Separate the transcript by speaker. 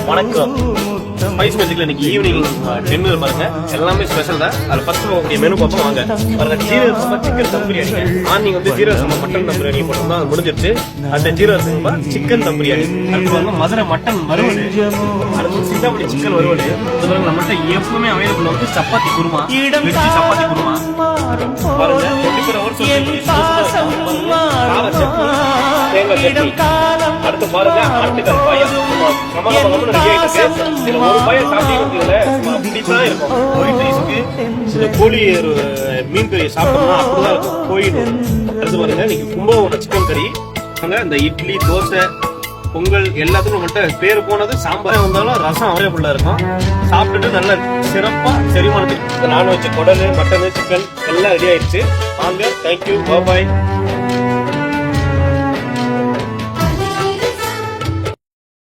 Speaker 1: வணக்கம். ஸ்பைஸ் மேஜிக்ல இன்னைக்கு evening dinner பாருங்க, எல்லாமே ஸ்பெஷல் தான். அதுல ஃபர்ஸ்ட் உங்களுடைய மெனு பார்ப்போம் வாங்க. பாருங்க, ஜீரக சம்பா சிக்கன் தம் பிரியாணி. மார்னிங் வந்து ஜீரக சம்பா மட்டன் தம் பிரியாணி போட்டோம் தான், முடிஞ்சிருச்சு. அந்த ஜீரக சம்பா சிக்கன் தம் பிரியாணி, அடுத்து வந்து மதுரை மட்டன் வறுவல், அடுத்து சிந்தாமணி சிக்கன் வறுவல். இது நம்மகிட்ட எப்பவுமே அவைலபிள் வந்து சப்பாத்தி குருமா, வெஜ் சப்பாத்தி குருமா பாருங்க. 24 hours கார சட்னி, தேங்காய் சட்னி. அடுத்து பாருங்க, ஆட்டுக்கால் பாயாசம். ஒரு பாயம் சாப்பிட்டீங்க அப்படிதான் இருக்கும். ஒயிட் ரைஸ்க்கு இந்த கோழி மீன் கறி சாப்பிட்டோம்னா அப்படிதான் இருக்கும் கோயில். அடுத்து பாருங்க, இன்னைக்கு கும்பகோணம் சிக்கன் கறி. இந்த இட்லி, தோசை, பொங்கல் எல்லாத்துக்கும் நம்மகிட்ட பேர் போனது. சாம்பார் வந்தாலும் ரசம் அவைலபிளா இருக்கும். சாப்பிட்டுட்டு நல்ல சிறப்பா செரிமானத்துக்கு நான்வெஜ், குடல், மட்டன், சிக்கன் எல்லாம் ரெடி ஆயிடுச்சு. வாங்க, தேங்க்யூ, பாய்.